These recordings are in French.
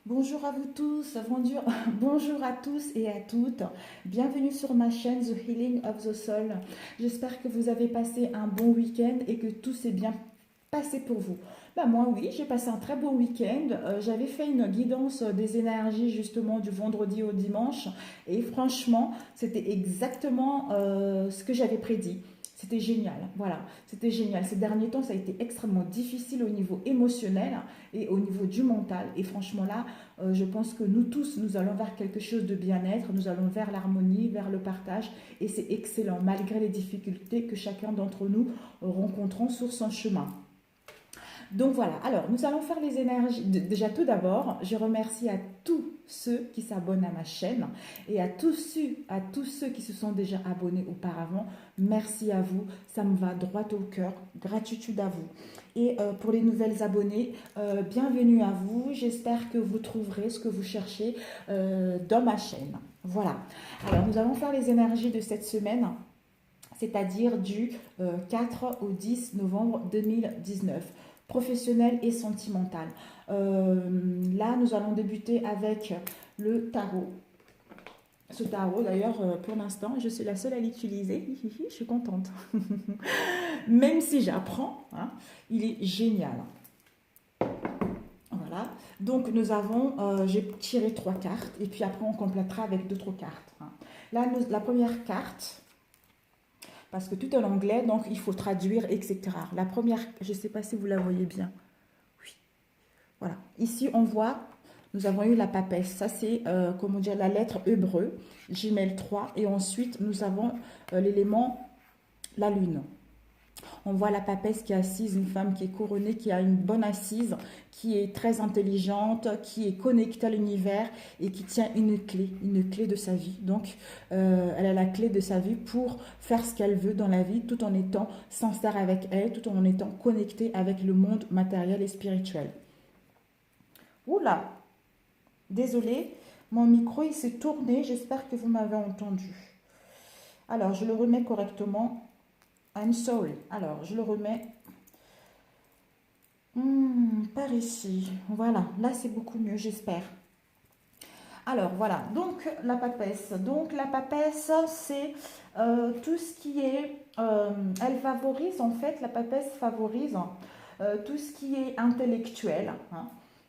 Bonjour à vous tous, bonjour, bonjour à tous et à toutes. Bienvenue sur ma chaîne The Healing of the Soul. J'espère que vous avez passé un bon week-end et que tout s'est bien passé pour vous. Bah moi oui, j'ai passé un très bon week-end. J'avais fait une guidance des énergies justement du vendredi au dimanche et franchement, c'était exactement ce que j'avais prédit. C'était génial, voilà, c'était génial. Ces derniers temps, ça a été extrêmement difficile au niveau émotionnel et au niveau du mental. Et franchement là, je pense que nous tous, nous allons vers quelque chose de bien-être, nous allons vers l'harmonie, vers le partage, et c'est excellent, malgré les difficultés que chacun d'entre nous rencontrons sur son chemin. Donc voilà, alors nous allons faire les énergies. Déjà tout d'abord, je remercie à tous ceux qui s'abonnent à ma chaîne et à tous ceux qui se sont déjà abonnés auparavant. Merci à vous, ça me va droit au cœur. Gratitude à vous. Et pour les nouvelles abonnées, bienvenue à vous. J'espère que vous trouverez ce que vous cherchez dans ma chaîne. Voilà. Alors nous allons faire les énergies de cette semaine, c'est-à-dire du 4 au 10 novembre 2019, professionnel et sentimental. Là, nous allons débuter avec le tarot. Ce tarot, d'ailleurs, pour l'instant, je suis la seule à l'utiliser. Je suis contente. Même si j'apprends, hein, il est génial. Voilà. Donc, j'ai tiré 3 cartes et puis après, on complétera avec d'autres cartes, hein. Là, la première carte, parce que tout est en anglais, donc il faut traduire, etc. La première, je ne sais pas si vous la voyez bien. Oui, voilà. Ici, on voit, nous avons eu la papesse. Ça, c'est, comment dire, la lettre hébreu, Gmail 3. Et ensuite, nous avons l'élément, la lune. On voit la papesse qui est assise, une femme qui est couronnée, qui a une bonne assise, qui est très intelligente, qui est connectée à l'univers et qui tient une clé de sa vie. Donc, elle a la clé de sa vie pour faire ce qu'elle veut dans la vie, tout en étant sincère avec elle, tout en étant connectée avec le monde matériel et spirituel. Oula, désolée, mon micro il s'est tourné, j'espère que vous m'avez entendu. Alors, je le remets correctement. I'm sorry. Alors, je le remets par ici. Voilà, là c'est beaucoup mieux, j'espère. Alors voilà, donc la papesse. Donc la papesse, c'est tout ce qui est... elle favorise, en fait, la papesse favorise tout ce qui est intellectuel, hein,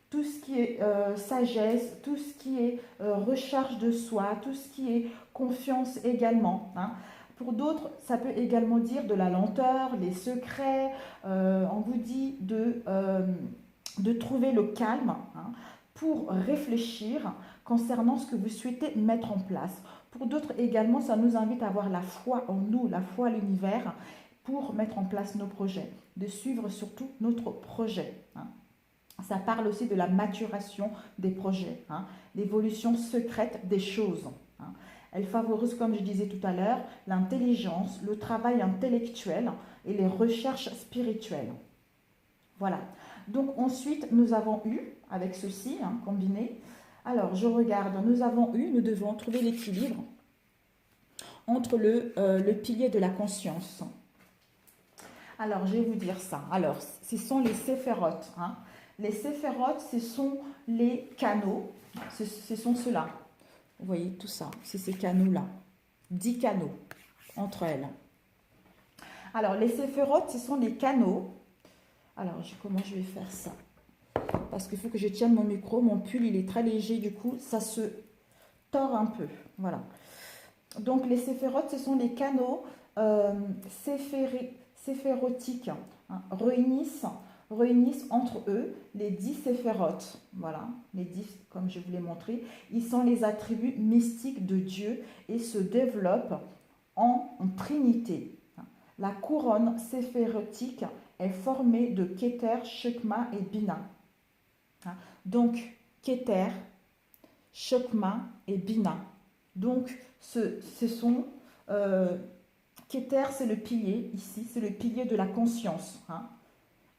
tout ce qui est sagesse, tout ce qui est recherche de soi, tout ce qui est confiance également, hein. Pour d'autres, ça peut également dire de la lenteur, les secrets. On vous dit de trouver le calme, hein, pour réfléchir concernant ce que vous souhaitez mettre en place. Pour d'autres également, ça nous invite à avoir la foi en nous, la foi à l'univers pour mettre en place nos projets, de suivre surtout notre projet, hein. Ça parle aussi de la maturation des projets, hein, l'évolution secrète des choses, hein. Elle favorise, comme je disais tout à l'heure, l'intelligence, le travail intellectuel et les recherches spirituelles. Voilà. Donc ensuite, nous avons eu, avec ceci, hein, combiné, alors je regarde, nous devons trouver l'équilibre entre le pilier de la conscience. Alors, je vais vous dire ça. Alors, ce sont les séphérotes, hein. Les séphérotes, ce sont les canaux. Ce sont ceux-là. Vous voyez tout ça, c'est ces canaux-là. 10 canaux entre elles. Alors, les séphérotes, ce sont les canaux. Alors, comment je vais faire ça? Parce qu'il faut que je tienne mon micro. Mon pull, il est très léger, du coup, ça se tord un peu. Voilà. Donc, les séphérotes, ce sont les canaux séphérotiques, hein, réunissent entre eux les 10 séphérotes. Voilà, les 10, comme je vous l'ai montré. Ils sont les attributs mystiques de Dieu et se développent en trinité. La couronne séphérotique est formée de Keter, Chokma et Bina. Donc, Keter, Chokma et Bina. Donc, ce sont... Keter, c'est le pilier, ici, c'est le pilier de la conscience, hein.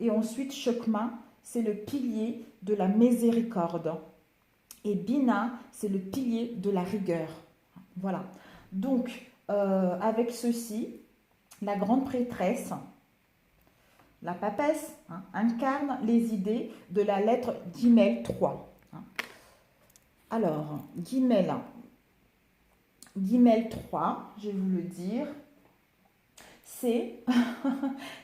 Et ensuite, Chokma, c'est le pilier de la miséricorde. Et Bina, c'est le pilier de la rigueur. Voilà. Donc, avec ceci, la grande prêtresse, la papesse, hein, incarne les idées de la lettre d'Email 3. Hein. Alors, guimel, guimel 3, je vais vous le dire, c'est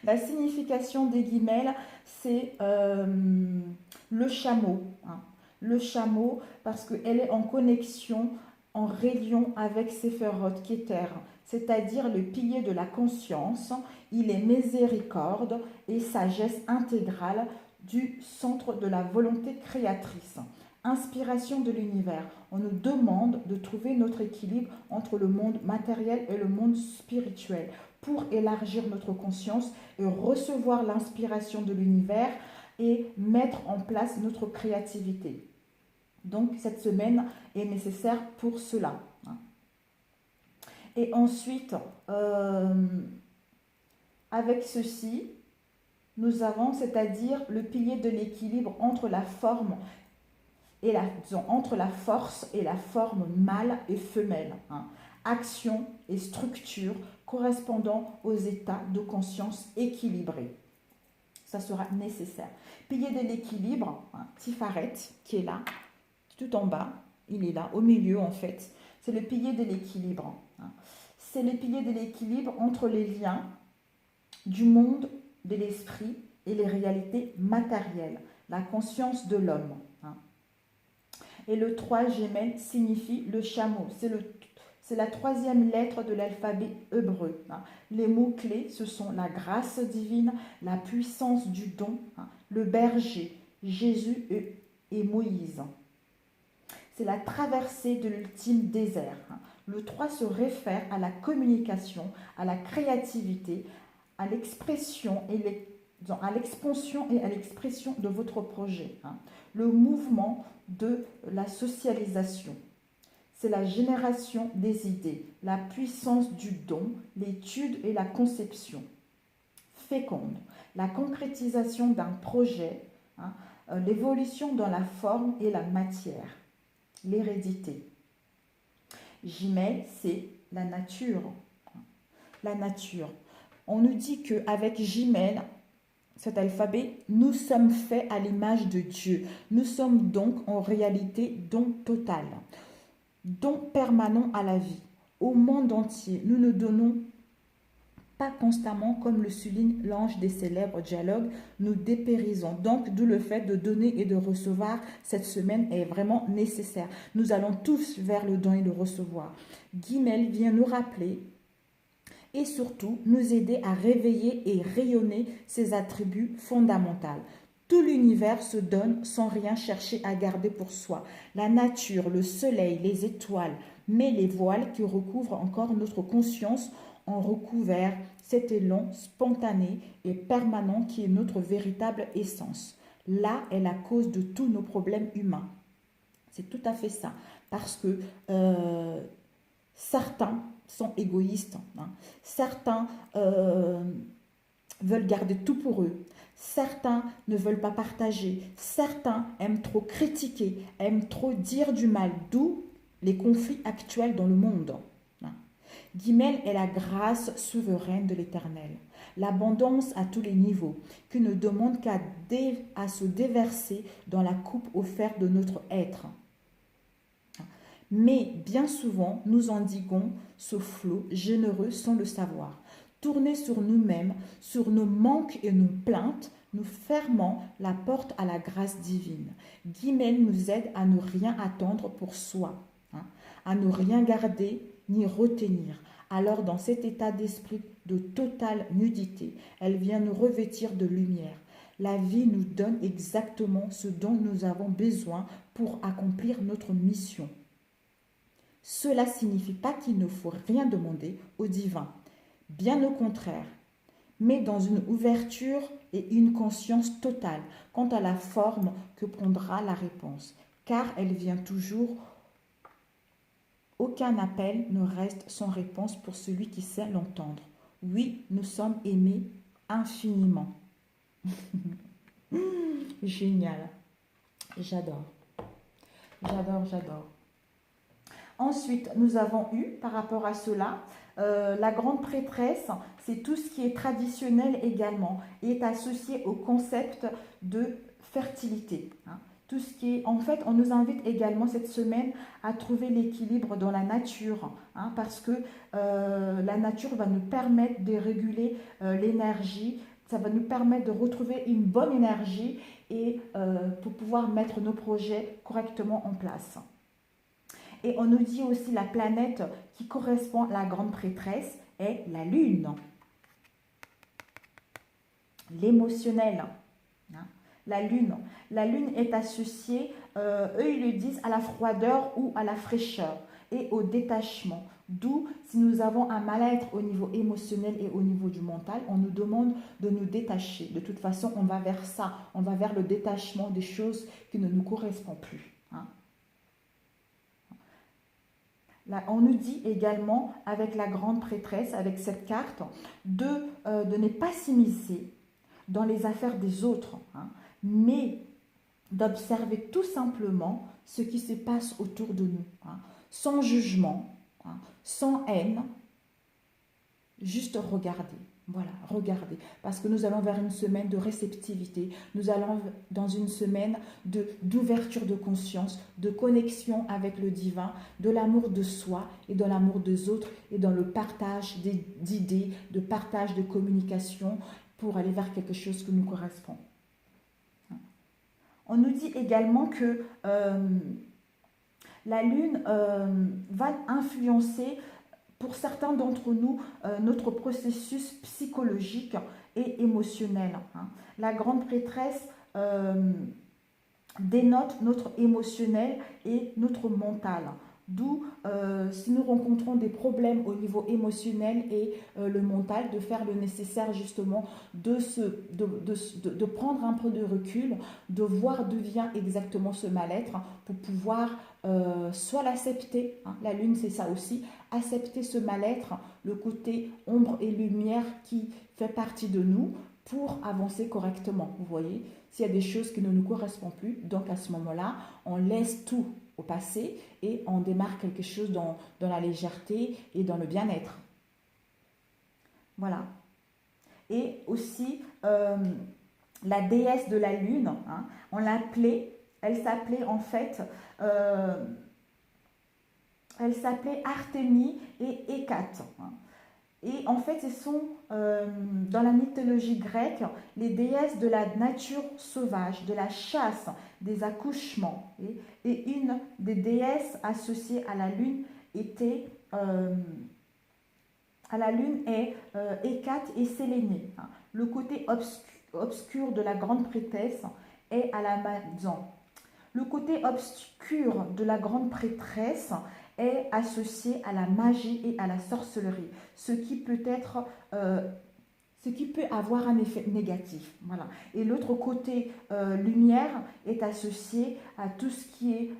la signification des guimels, c'est le chameau. Hein. Le chameau, parce qu'elle est en connexion, en réunion avec Séphiroth, Keter, c'est-à-dire le pilier de la conscience. Il est miséricorde et sagesse intégrale du centre de la volonté créatrice. Inspiration de l'univers. On nous demande de trouver notre équilibre entre le monde matériel et le monde spirituel pour élargir notre conscience et recevoir l'inspiration de l'univers et mettre en place notre créativité. Donc cette semaine est nécessaire pour cela. Et ensuite, avec ceci, nous avons, c'est-à-dire le pilier de l'équilibre entre la forme et entre la force et la forme mâle et femelle. Action et structure correspondant aux états de conscience équilibrés. Ça sera nécessaire. Pilier de l'équilibre, Tiferet, qui est là, tout en bas, il est là, au milieu en fait. C'est le pilier de l'équilibre. C'est le pilier de l'équilibre entre les liens du monde de l'esprit et les réalités matérielles, la conscience de l'homme. Et le 3 Gémel signifie le chameau. C'est la troisième lettre de l'alphabet hébreu. Les mots-clés, ce sont la grâce divine, la puissance du don, le berger, Jésus et Moïse. C'est la traversée de l'ultime désert. Le 3 se réfère à la communication, à la créativité, à l'expression à l'expansion et à l'expression de votre projet. Le mouvement de la socialisation. C'est la génération des idées, la puissance du don, l'étude et la conception. Féconde, la concrétisation d'un projet, l'évolution dans la forme et la matière, l'hérédité. Jimel, c'est la nature. La nature. On nous dit qu'avec Jimel, cet alphabet, nous sommes faits à l'image de Dieu. Nous sommes donc en réalité don total, don permanent à la vie. Au monde entier, nous ne donnons pas constamment, comme le souligne l'ange des célèbres dialogues, nous dépérisons. Donc, d'où le fait de donner et de recevoir cette semaine est vraiment nécessaire. Nous allons tous vers le don et le recevoir. Guimel vient nous rappeler et surtout nous aider à réveiller et rayonner ces attributs fondamentaux. Tout l'univers se donne sans rien chercher à garder pour soi. La nature, le soleil, les étoiles, mais les voiles qui recouvrent encore notre conscience ont recouvert cet élan spontané et permanent qui est notre véritable essence. Là est la cause de tous nos problèmes humains. C'est tout à fait ça. Parce que certains sont égoïstes. Certains veulent garder tout pour eux. Certains ne veulent pas partager. Certains aiment trop critiquer, aiment trop dire du mal, d'où les conflits actuels dans le monde. Guimel est la grâce souveraine de l'Éternel, l'abondance à tous les niveaux, qui ne demande qu'à se déverser dans la coupe offerte de notre être. Mais bien souvent, nous endiguons ce flot généreux sans le savoir. Tournés sur nous-mêmes, sur nos manques et nos plaintes, nous fermons la porte à la grâce divine. Guimel nous aide à ne rien attendre pour soi, à ne rien garder ni retenir. Alors, dans cet état d'esprit de totale nudité, elle vient nous revêtir de lumière. La vie nous donne exactement ce dont nous avons besoin pour accomplir notre mission. Cela ne signifie pas qu'il ne faut rien demander au divin. Bien au contraire, mais dans une ouverture et une conscience totale quant à la forme que prendra la réponse, car elle vient toujours. Aucun appel ne reste sans réponse pour celui qui sait l'entendre. Oui, nous sommes aimés infiniment. Génial. J'adore. J'adore. Ensuite, nous avons eu, par rapport à cela, la grande prêtresse, c'est tout ce qui est traditionnel également, et est associé au concept de fertilité. tout ce qui est, en fait, on nous invite également cette semaine à trouver l'équilibre dans la nature, hein, parce que la nature va nous permettre de réguler l'énergie, ça va nous permettre de retrouver une bonne énergie et pour pouvoir mettre nos projets correctement en place. Et on nous dit aussi la planète qui correspond à la grande prêtresse est la Lune, l'émotionnel. Hein. La lune est associée, eux ils le disent, à la froideur ou à la fraîcheur et au détachement. D'où, si nous avons un mal-être au niveau émotionnel et au niveau du mental, on nous demande de nous détacher. De toute façon, on va vers ça, on va vers le détachement des choses qui ne nous correspondent plus. Hein. Là, on nous dit également, avec la grande prêtresse, avec cette carte, de ne pas s'immiscer dans les affaires des autres, hein, mais d'observer tout simplement ce qui se passe autour de nous, hein, sans jugement, hein, sans haine, juste regarder. Voilà, regardez, parce que nous allons vers une semaine de réceptivité, nous allons dans une semaine d'ouverture de conscience, de connexion avec le divin, de l'amour de soi et de l'amour des autres et dans le partage d'idées, de partage de communication pour aller vers quelque chose qui nous correspond. On nous dit également que la Lune va influencer pour certains d'entre nous, notre processus psychologique et émotionnel. Hein. La grande prêtresse dénote notre émotionnel et notre mental. D'où, si nous rencontrons des problèmes au niveau émotionnel et le mental, de faire le nécessaire justement de prendre un peu de recul, de voir d'où vient exactement ce mal-être pour pouvoir soit l'accepter, hein, la lune c'est ça aussi, accepter ce mal-être, le côté ombre et lumière qui fait partie de nous pour avancer correctement, vous voyez. S'il y a des choses qui ne nous correspondent plus, donc à ce moment-là, on laisse tout au passé et on démarre quelque chose dans la légèreté et dans le bien-être. Voilà. Et aussi, la déesse de la lune, hein, on l'appelait, elle s'appelait en fait, elle s'appelait Artémie et Hécate. Hein. Et en fait, ce sont, dans la mythologie grecque, les déesses de la nature sauvage, de la chasse, des accouchements. Et une des déesses associées à la lune était, est Hécate et Sélénée. Hein. Le côté obscur de la grande prêtresse est à la maison. Le côté obscur de la grande prêtresse est associé à la magie et à la sorcellerie, ce qui peut avoir un effet négatif. Voilà. Et l'autre côté lumière est associé à tout ce qui est,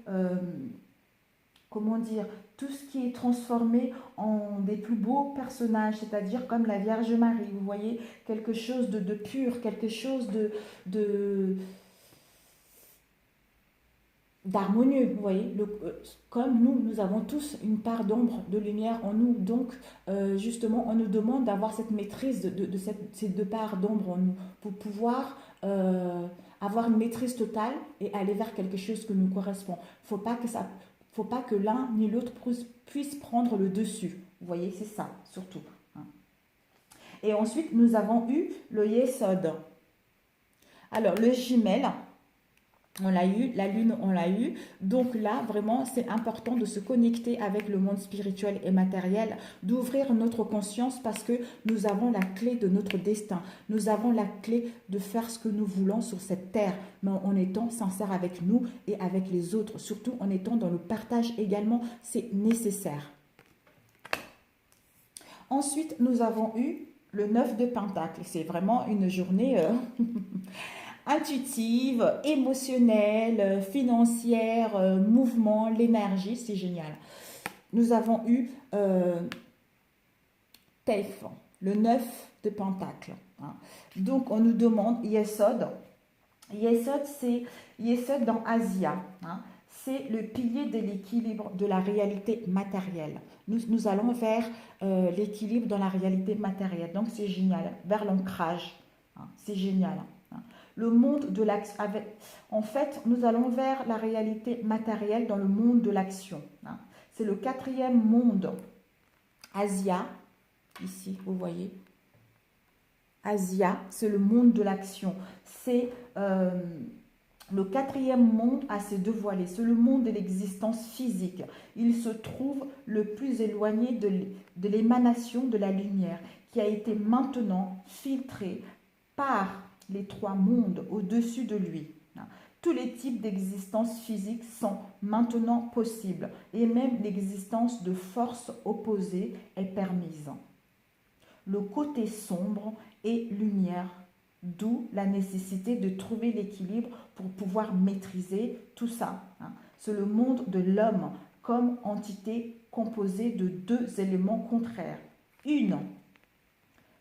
comment dire, tout ce qui est transformé en des plus beaux personnages, c'est-à-dire comme la Vierge Marie. Vous voyez, quelque chose de pur, quelque chose d'harmonieux, vous voyez, comme nous avons tous une part d'ombre, de lumière en nous, donc justement on nous demande d'avoir cette maîtrise de ces deux parts d'ombre en nous, pour pouvoir avoir une maîtrise totale et aller vers quelque chose qui nous correspond. Faut pas que l'un ni l'autre puisse prendre le dessus, vous voyez, c'est ça, surtout. Hein. Et ensuite, nous avons eu le Yesod. Alors, le Jumelle, on l'a eu, la lune, on l'a eu. Donc là, vraiment, c'est important de se connecter avec le monde spirituel et matériel, d'ouvrir notre conscience parce que nous avons la clé de notre destin. Nous avons la clé de faire ce que nous voulons sur cette terre, mais en étant sincère avec nous et avec les autres. Surtout en étant dans le partage également, c'est nécessaire. Ensuite, nous avons eu le 9 de Pentacle. C'est vraiment une journée... intuitive, émotionnelle, financière, mouvement, l'énergie, c'est génial. Nous avons eu Teif, le 9 de Pentacle. Hein. Donc, on nous demande Yesod. Yesod, c'est Yesod dans Asia. Hein. C'est le pilier de l'équilibre de la réalité matérielle. Nous allons vers l'équilibre dans la réalité matérielle. Donc, c'est génial. Vers l'ancrage. Hein. C'est génial. Le monde de l'action. En fait, nous allons vers la réalité matérielle dans le monde de l'action. Hein. C'est le quatrième monde. Asia, ici, vous voyez. Asia, c'est le monde de l'action. C'est le quatrième monde à se dévoiler. C'est le monde de l'existence physique. Il se trouve le plus éloigné de l'émanation de la lumière qui a été maintenant filtrée par les trois mondes au-dessus de lui. Tous les types d'existence physique sont maintenant possibles et même l'existence de forces opposées est permise. Le côté sombre et lumière, d'où la nécessité de trouver l'équilibre pour pouvoir maîtriser tout ça. C'est le monde de l'homme comme entité composée de deux éléments contraires. Une,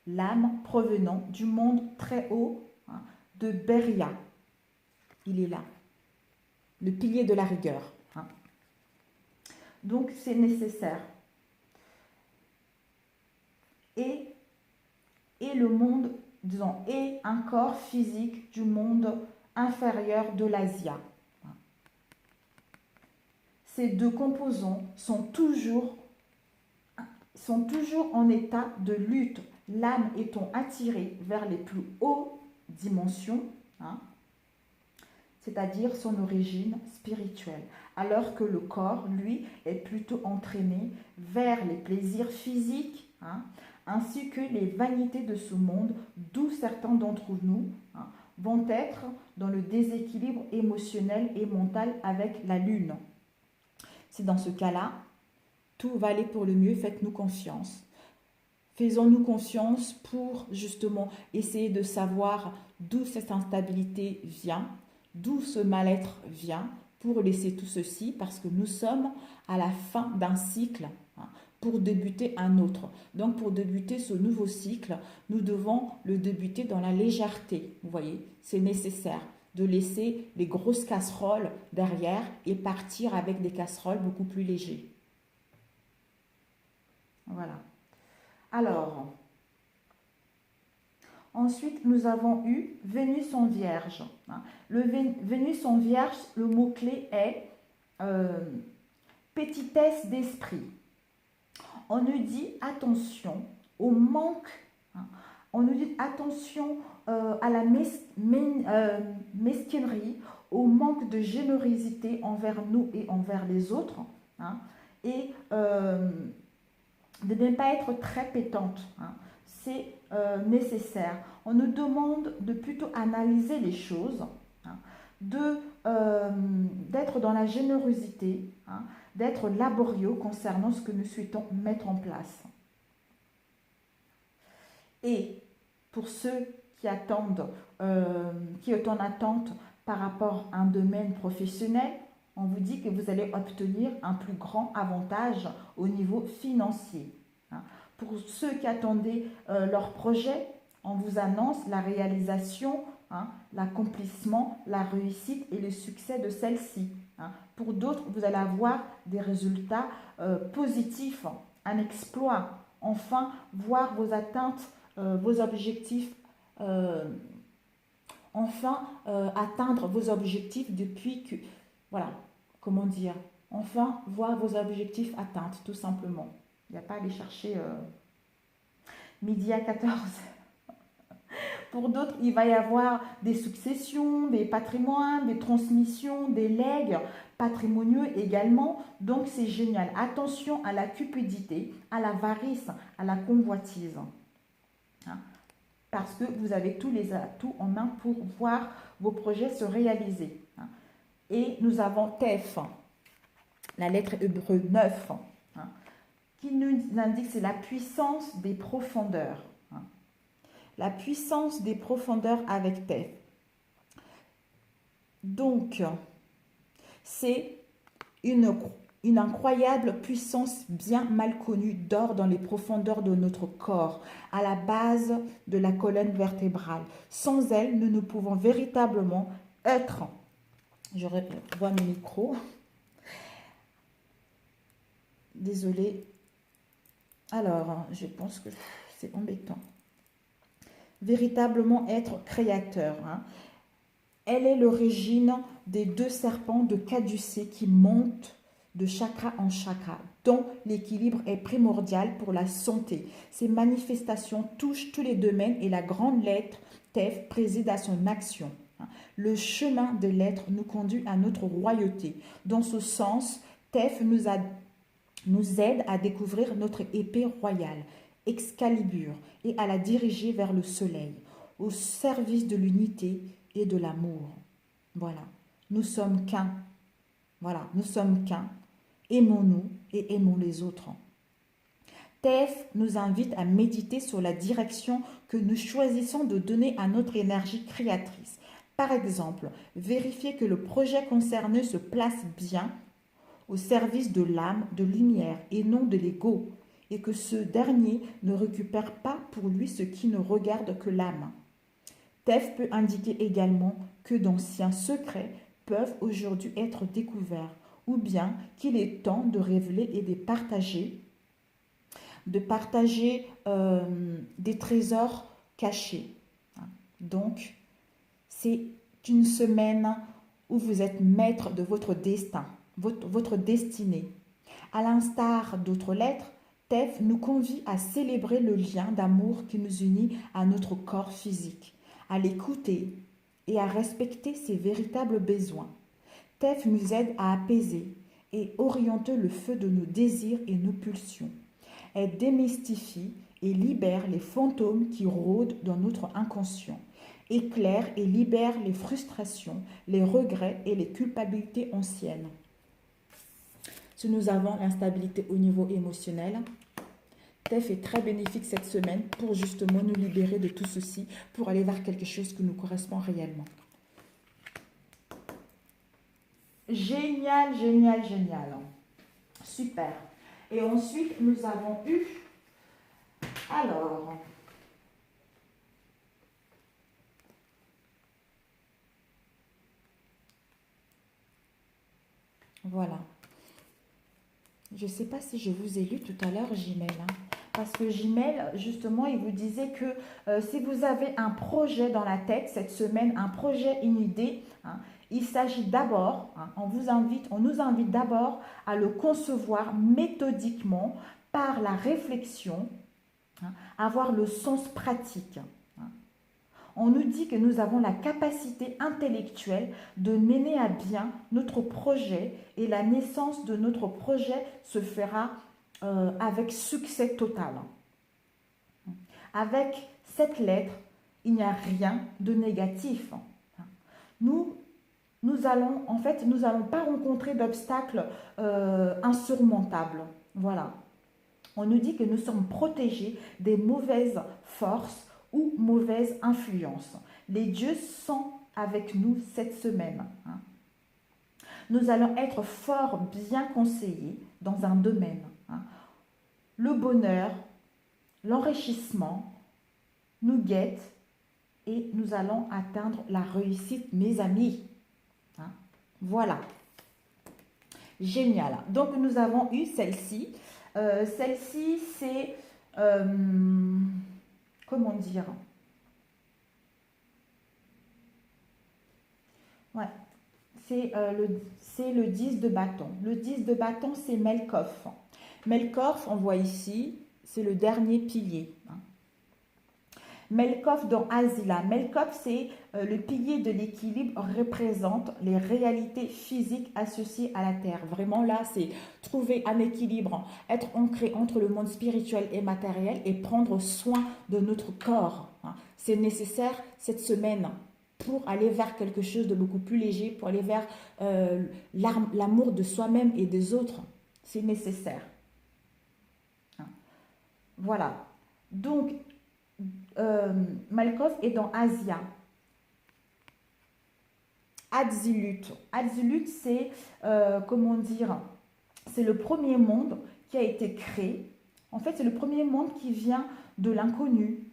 l'âme provenant du monde très haut de Beria. Il est là, le pilier de la rigueur. Donc c'est nécessaire. Et le monde, disons, et un corps physique du monde inférieur de l'Asia. Ces deux composants sont toujours en état de lutte, l'âme étant attirée vers les plus hautes dimensions, c'est-à-dire son origine spirituelle, alors que le corps, lui, est plutôt entraîné vers les plaisirs physiques, ainsi que les vanités de ce monde, d'où certains d'entre nous vont être dans le déséquilibre émotionnel et mental avec la lune. C'est dans ce cas-là, tout va aller pour le mieux, faites-nous confiance. Faisons-nous confiance pour justement essayer de savoir d'où cette instabilité vient, d'où ce mal-être vient, pour laisser tout ceci, parce que nous sommes à la fin d'un cycle, pour débuter un autre. Donc pour débuter ce nouveau cycle, nous devons le débuter dans la légèreté. Vous voyez, c'est nécessaire de laisser les grosses casseroles derrière et partir avec des casseroles beaucoup plus légers. Voilà. Alors, ensuite, nous avons eu Vénus en Vierge. Le Vénus en Vierge, le mot-clé est petitesse d'esprit. On nous dit attention au manque, on nous dit attention à la mesquinerie, au manque de générosité envers nous et envers les autres, et de ne pas être très pétante. C'est nécessaire. On nous demande de plutôt analyser les choses, d'être dans la générosité, d'être laborieux concernant ce que nous souhaitons mettre en place. Et pour ceux qui attendent, qui sont en attente par rapport à un domaine professionnel, on vous dit que vous allez obtenir un plus grand avantage au niveau financier. Pour ceux qui attendaient leur projet, on vous annonce la réalisation, l'accomplissement, la réussite et le succès de celle-ci. Pour d'autres, vous allez avoir des résultats positifs, un exploit. Enfin, voir vos atteintes, vos objectifs, atteindre vos objectifs depuis que, voilà, comment dire, enfin, voir vos objectifs atteints, tout simplement. Il n'y a pas à aller chercher midi à 14. Pour d'autres, il va y avoir des successions, des patrimoines, des transmissions, des legs patrimoniaux également. Donc, c'est génial. Attention à la cupidité, à l'avarice, à la convoitise. Parce que vous avez tous les atouts en main pour voir vos projets se réaliser. Et nous avons TEF, la lettre hébreu 9, qui nous indique c'est la puissance des profondeurs. La puissance des profondeurs avec TEF. Donc, c'est une incroyable puissance bien mal connue d'or dans les profondeurs de notre corps, à la base de la colonne vertébrale. Sans elle, nous ne pouvons véritablement être... Je revois mes micros. Désolée. Alors, je pense que c'est embêtant. Véritablement être créateur. Elle est l'origine des deux serpents de caducée qui montent de chakra en chakra, dont l'équilibre est primordial pour la santé. Ces manifestations touchent tous les domaines et la grande lettre Tef préside à son action. Le chemin de l'être nous conduit à notre royauté. Dans ce sens, Tef nous aide à découvrir notre épée royale, Excalibur, et à la diriger vers le soleil, au service de l'unité et de l'amour. Voilà, nous sommes qu'un. Voilà, nous sommes qu'un. Aimons-nous et aimons les autres. Tef nous invite à méditer sur la direction que nous choisissons de donner à notre énergie créatrice. Par exemple, vérifier que le projet concerné se place bien au service de l'âme, de lumière et non de l'ego, et que ce dernier ne récupère pas pour lui ce qui ne regarde que l'âme. Tef peut indiquer également que d'anciens secrets peuvent aujourd'hui être découverts, ou bien qu'il est temps de révéler et de partager des trésors cachés. Donc, c'est une semaine où vous êtes maître de votre destin, votre destinée. À l'instar d'autres lettres, Tef nous convie à célébrer le lien d'amour qui nous unit à notre corps physique, à l'écouter et à respecter ses véritables besoins. Tef nous aide à apaiser et orienter le feu de nos désirs et nos pulsions. Elle démystifie et libère les fantômes qui rôdent dans notre inconscient, éclaire et libère les frustrations, les regrets et les culpabilités anciennes. Si nous avons l'instabilité au niveau émotionnel, Tef est très bénéfique cette semaine pour justement nous libérer de tout ceci, pour aller vers quelque chose qui nous correspond réellement. Génial, génial, génial. Super. Et ensuite, nous avons eu... Alors... Voilà. Je ne sais pas si je vous ai lu tout à l'heure, Gmail. Parce que Gmail, justement, il vous disait que si vous avez un projet dans la tête cette semaine, un projet, une idée, il s'agit d'abord, on nous invite d'abord à le concevoir méthodiquement par la réflexion, avoir le sens pratique. On nous dit que nous avons la capacité intellectuelle de mener à bien notre projet et la naissance de notre projet se fera avec succès total. Avec cette lettre, il n'y a rien de négatif. Nous allons pas rencontrer d'obstacles insurmontables. Voilà. On nous dit que nous sommes protégés des mauvaises forces ou mauvaises influences. Les dieux sont avec nous cette semaine. Nous allons être fort bien conseillés dans un domaine. Le bonheur, l'enrichissement nous guettent et nous allons atteindre la réussite, mes amis. Voilà. Génial. Donc, nous avons eu celle-ci. Celle-ci, c'est... comment dire? Ouais. C'est le 10 de bâton. Le 10 de bâton, c'est Melkoff. Melkoff, on voit ici, c'est le dernier pilier. Melkoff dans Asila. Melkoff, c'est le pilier de l'équilibre, représente les réalités physiques associées à la Terre. Vraiment là, c'est trouver un équilibre, être ancré entre le monde spirituel et matériel et prendre soin de notre corps. C'est nécessaire cette semaine pour aller vers quelque chose de beaucoup plus léger, pour aller vers l'amour de soi-même et des autres. C'est nécessaire. Voilà. Donc, Malkoff est dans Asia. Adzilut. Adzilut, c'est, comment dire, c'est le premier monde qui a été créé. En fait, c'est le premier monde qui vient de l'inconnu,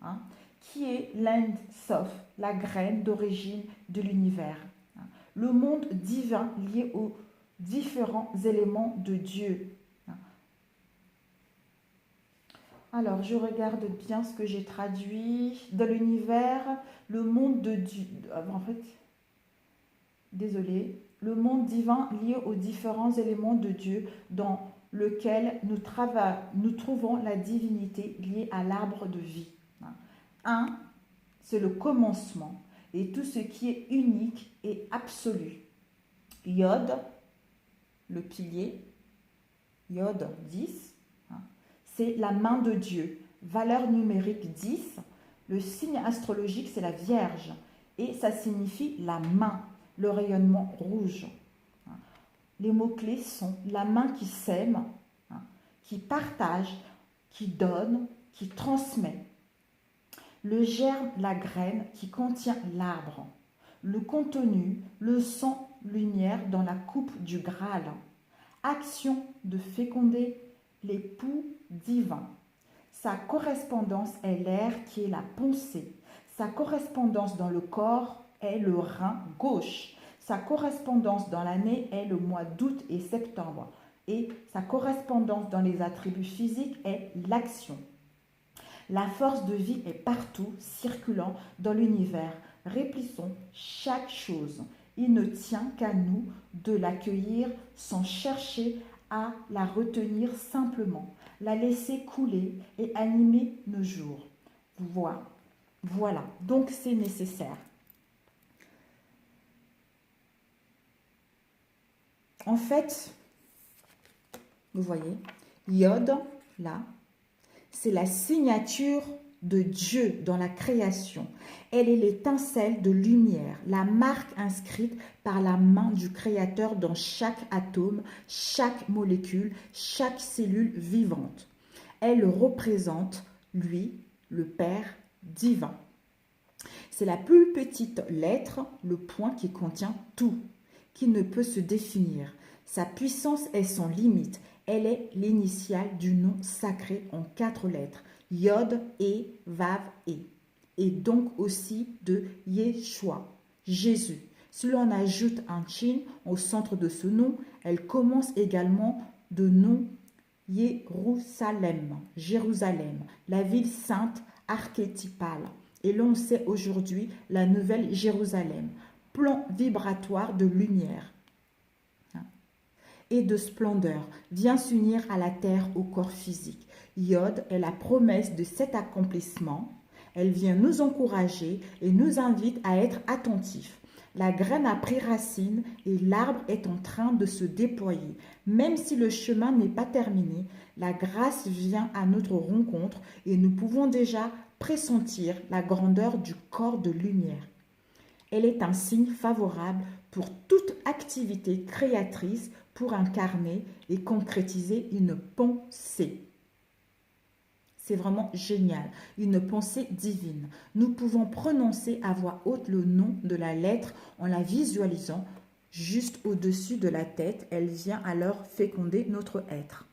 qui est l'End Sof, la graine d'origine de l'univers. Le monde divin lié aux différents éléments de Dieu. Alors, je regarde bien ce que j'ai traduit. Dans l'univers, le monde de Dieu. En fait, désolé, le monde divin lié aux différents éléments de Dieu dans lequel nous trouvons la divinité liée à l'arbre de vie. Un, c'est le commencement et tout ce qui est unique et absolu. Yod, le pilier, Yod 10, c'est la main de Dieu. Valeur numérique 10, le signe astrologique c'est la Vierge et ça signifie la main, le rayonnement rouge. Les mots-clés sont la main qui sème, qui partage, qui donne, qui transmet. Le germe, la graine qui contient l'arbre. Le contenu, le sang, lumière dans la coupe du Graal. Action de féconder l'époux divin. Sa correspondance est l'air qui est la pensée. Sa correspondance dans le corps est le rein gauche. Sa correspondance dans l'année est le mois d'août et septembre. Et sa correspondance dans les attributs physiques est l'action. La force de vie est partout, circulant dans l'univers. Réplissons chaque chose. Il ne tient qu'à nous de l'accueillir sans chercher à la retenir simplement, la laisser couler et animer nos jours. Voilà, donc c'est nécessaire. En fait, vous voyez, Yod, là, c'est la signature de Dieu dans la création. Elle est l'étincelle de lumière, la marque inscrite par la main du Créateur dans chaque atome, chaque molécule, chaque cellule vivante. Elle représente, lui, le Père divin. C'est la plus petite lettre, le point qui contient tout, qui ne peut se définir. Sa puissance est sans limite. Elle est l'initiale du nom sacré en 4 lettres. Yod, E, Vav, E. Et donc aussi de Yeshua, Jésus. Si l'on ajoute un Shin au centre de ce nom, elle commence également de nom Jérusalem, la ville sainte archétypale. Et l'on sait aujourd'hui la nouvelle Jérusalem, plan vibratoire de lumière et de splendeur, vient s'unir à la terre, au corps physique. Yod est la promesse de cet accomplissement. Elle vient nous encourager et nous invite à être attentifs. La graine a pris racine et l'arbre est en train de se déployer. Même si le chemin n'est pas terminé, la grâce vient à notre rencontre et nous pouvons déjà pressentir la grandeur du corps de lumière. Elle est un signe favorable pour toute activité créatrice pour incarner et concrétiser une pensée. C'est vraiment génial, une pensée divine. Nous pouvons prononcer à voix haute le nom de la lettre en la visualisant juste au-dessus de la tête. Elle vient alors féconder notre être.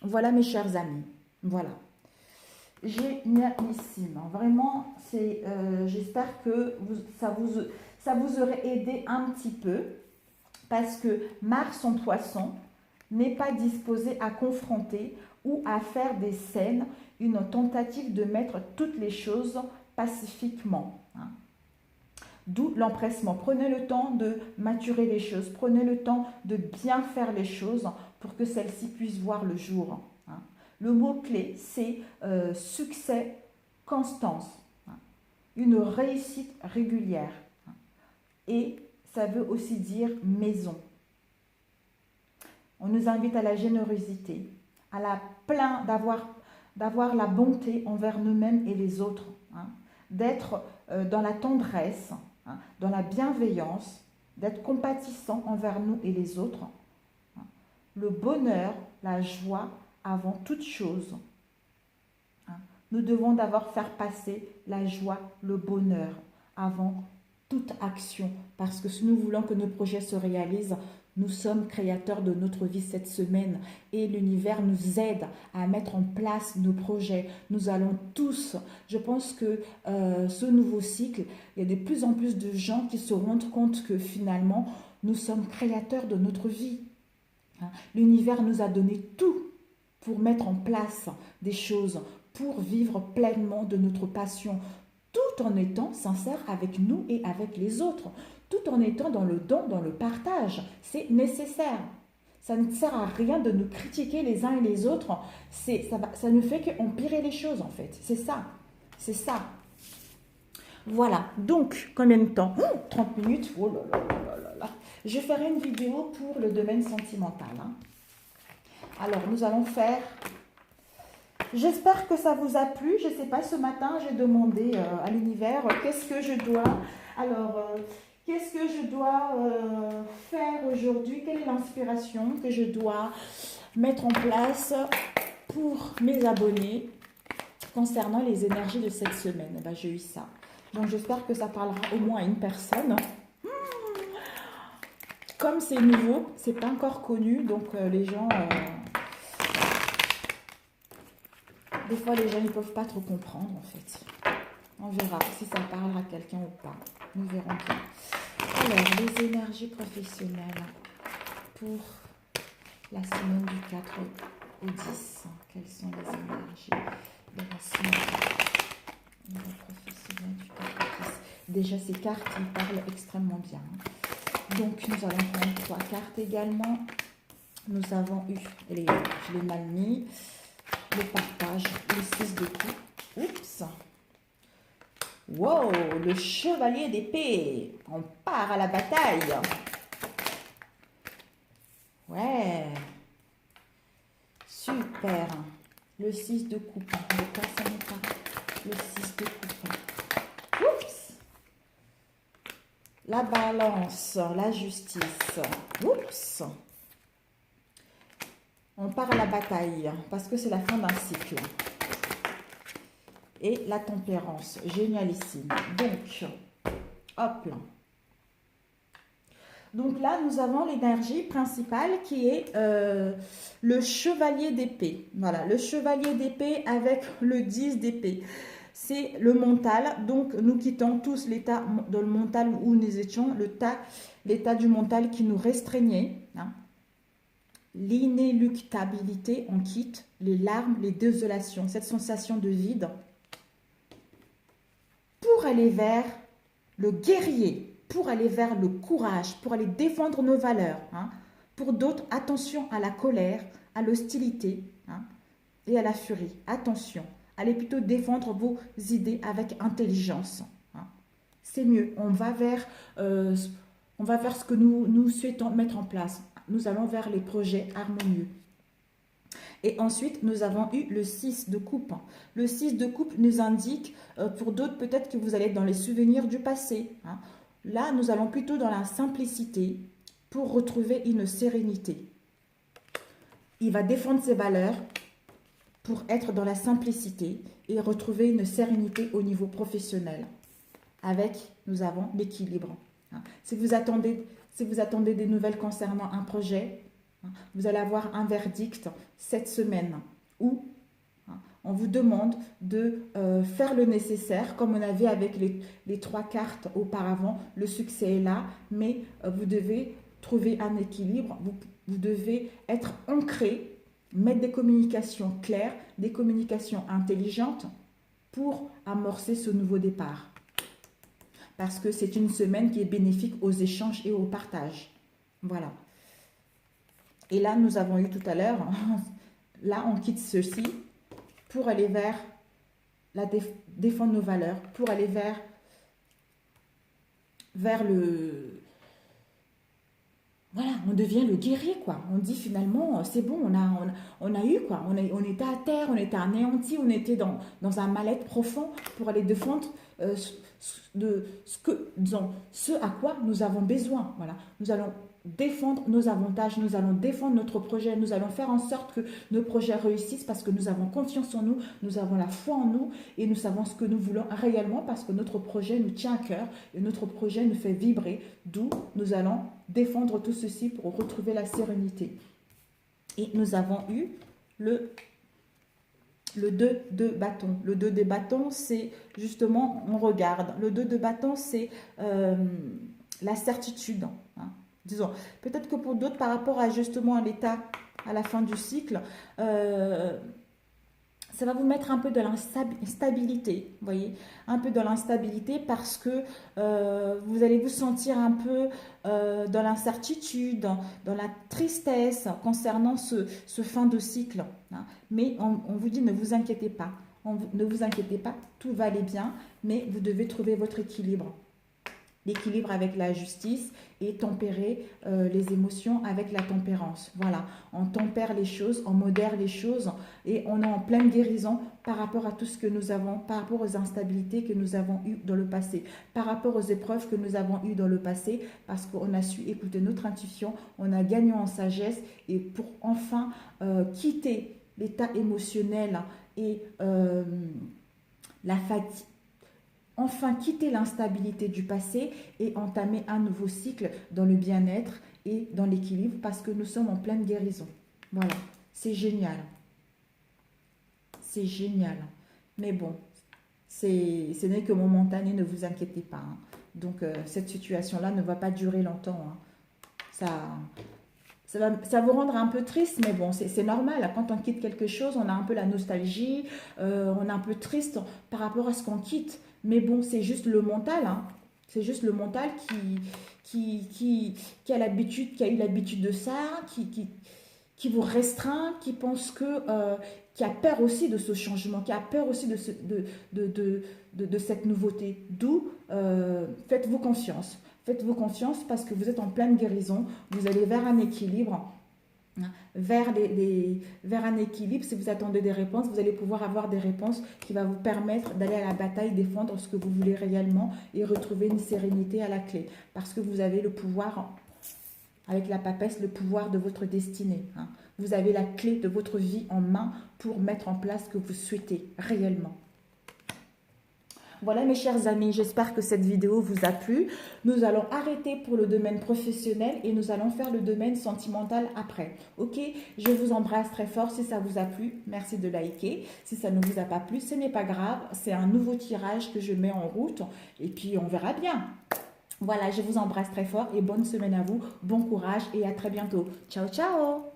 Voilà mes chers amis, voilà. Génialissime, vraiment, j'espère que ça vous aurait aidé un petit peu, parce que Mars en poisson n'est pas disposé à confronter ou à faire des scènes, une tentative de mettre toutes les choses pacifiquement. D'où l'empressement. Prenez le temps de maturer les choses, prenez le temps de bien faire les choses pour que celles-ci puissent voir le jour. Le mot-clé, c'est succès, constance, une réussite régulière. Et ça veut aussi dire maison. On nous invite à la générosité, à d'avoir la bonté envers nous-mêmes et les autres, d'être dans la tendresse, dans la bienveillance, d'être compatissant envers nous et les autres. Le bonheur, la joie avant toute chose. Nous devons d'abord faire passer la joie, le bonheur avant toute action. Parce que si nous voulons que nos projets se réalisent, nous sommes créateurs de notre vie cette semaine et l'univers nous aide à mettre en place nos projets. Nous allons tous, je pense que ce nouveau cycle, il y a de plus en plus de gens qui se rendent compte que finalement, nous sommes créateurs de notre vie. L'univers nous a donné tout pour mettre en place des choses, pour vivre pleinement de notre passion, tout en étant sincère avec nous et avec les autres, tout en étant dans le don, dans le partage. C'est nécessaire. Ça ne sert à rien de nous critiquer les uns et les autres. Ça ne fait qu'empirer les choses, en fait. C'est ça. C'est ça. Voilà. Donc, combien de temps? 30 minutes. Oh là là là là là. Je ferai une vidéo pour le domaine sentimental. Hein. Alors, nous allons faire... J'espère que ça vous a plu. Je ne sais pas, ce matin, j'ai demandé à l'univers qu'est-ce que je dois... Alors... qu'est-ce que je dois faire aujourd'hui? Quelle est l'inspiration que je dois mettre en place pour mes abonnés concernant les énergies de cette semaine? Eh ben, j'ai eu ça. Donc, j'espère que ça parlera au moins à une personne. Comme c'est nouveau, c'est pas encore connu, donc les gens... des fois, les gens ne peuvent pas trop comprendre, en fait. On verra si ça parlera à quelqu'un ou pas. Nous verrons bien. Alors, les énergies professionnelles pour la semaine du 4 au 10. Quelles sont les énergies de la semaine professionnelle du 4 au 10? Déjà, ces cartes, ils parlent extrêmement bien. Donc, nous allons prendre 3 cartes également. Nous avons eu, je l'ai mal mis, le partage, le 6 de coupe. Oups! Wow, le chevalier d'épée. On part à la bataille. Ouais. Super. Le 6 de coupe. Le 6 de coupe. Oups. La balance, la justice. Oups. On part à la bataille parce que c'est la fin d'un cycle. Et la tempérance, génialissime. Donc, hop là. Donc là, nous avons l'énergie principale qui est le chevalier d'épée. Voilà, le chevalier d'épée avec le 10 d'épée. C'est le mental. Donc, nous quittons tous l'état de le mental où nous étions, l'état du mental qui nous restreignait. Hein. L'inéluctabilité, on quitte les larmes, les désolations, cette sensation de vide. Pour aller vers le guerrier, pour aller vers le courage, pour aller défendre nos valeurs. Hein. Pour d'autres, attention à la colère, à l'hostilité hein, et à la furie. Attention, allez plutôt défendre vos idées avec intelligence. Hein. C'est mieux, on va vers ce que nous souhaitons mettre en place. Nous allons vers les projets harmonieux. Et ensuite, nous avons eu le 6 de coupe. Le 6 de coupe nous indique, pour d'autres, peut-être que vous allez être dans les souvenirs du passé. Hein. Là, nous allons plutôt dans la simplicité pour retrouver une sérénité. Il va défendre ses valeurs pour être dans la simplicité et retrouver une sérénité au niveau professionnel. Avec, nous avons l'équilibre. Hein. Si vous attendez des nouvelles concernant un projet, vous allez avoir un verdict cette semaine où on vous demande de faire le nécessaire, comme on avait avec les 3 cartes auparavant. Le succès est là, mais vous devez trouver un équilibre. Vous devez être ancré, mettre des communications claires, des communications intelligentes pour amorcer ce nouveau départ. Parce que c'est une semaine qui est bénéfique aux échanges et au partage. Voilà. Et là, nous avons eu tout à l'heure, là, on quitte ceci pour aller vers défendre nos valeurs, pour aller vers le... Voilà, on devient le guerrier, quoi. On dit finalement, c'est bon, on a eu, quoi. On était à terre, on était anéanti, on était dans un mal-être profond pour aller défendre ce à quoi nous avons besoin. Voilà, nous allons défendre nos avantages, nous allons défendre notre projet, nous allons faire en sorte que nos projets réussissent parce que nous avons confiance en nous, nous avons la foi en nous et nous savons ce que nous voulons réellement parce que notre projet nous tient à cœur et notre projet nous fait vibrer, d'où nous allons défendre tout ceci pour retrouver la sérénité. Et nous avons eu le 2 de bâton. Le 2 de bâton, c'est justement, on regarde. Le 2 de bâton, c'est la certitude. Hein. Disons, peut-être que pour d'autres, par rapport à justement à l'état, à la fin du cycle, ça va vous mettre un peu de l'instabilité, vous voyez, un peu de l'instabilité parce que vous allez vous sentir un peu dans l'incertitude, dans la tristesse concernant ce fin de cycle. Hein. Mais on vous dit ne vous inquiétez pas, ne vous inquiétez pas, tout va aller bien, mais vous devez trouver votre équilibre. L'équilibre avec la justice et tempérer les émotions avec la tempérance. Voilà, on tempère les choses, on modère les choses et on est en pleine guérison par rapport à tout ce que nous avons, par rapport aux instabilités que nous avons eues dans le passé, par rapport aux épreuves que nous avons eues dans le passé, parce qu'on a su écouter notre intuition, on a gagné en sagesse et pour enfin quitter l'état émotionnel et la fatigue, enfin quitter l'instabilité du passé et entamer un nouveau cycle dans le bien-être et dans l'équilibre parce que nous sommes en pleine guérison. Voilà, c'est génial. C'est génial. Mais bon, ce n'est que momentané, ne vous inquiétez pas. Hein. Donc, cette situation-là ne va pas durer longtemps. Hein. Ça va vous rendre un peu triste, mais bon, c'est normal. Quand on quitte quelque chose, on a un peu la nostalgie, on est un peu triste par rapport à ce qu'on quitte. Mais bon, c'est juste le mental, hein. C'est juste le mental qui a l'habitude, qui a eu l'habitude de ça, qui vous restreint, qui pense que, qui a peur aussi de ce changement, qui a peur aussi de cette nouveauté. D'où, faites-vous confiance. Faites-vous confiance parce que vous êtes en pleine guérison. Vous allez vers un équilibre. Vers un équilibre, si vous attendez des réponses, vous allez pouvoir avoir des réponses qui vont vous permettre d'aller à la bataille, défendre ce que vous voulez réellement et retrouver une sérénité à la clé. Parce que vous avez le pouvoir, avec la papesse, le pouvoir de votre destinée. Hein. Vous avez la clé de votre vie en main pour mettre en place ce que vous souhaitez réellement. Voilà mes chers amis, j'espère que cette vidéo vous a plu. Nous allons arrêter pour le domaine professionnel et nous allons faire le domaine sentimental après. Ok, je vous embrasse très fort si ça vous a plu. Merci de liker. Si ça ne vous a pas plu, ce n'est pas grave. C'est un nouveau tirage que je mets en route et puis on verra bien. Voilà, je vous embrasse très fort et bonne semaine à vous. Bon courage et à très bientôt. Ciao, ciao!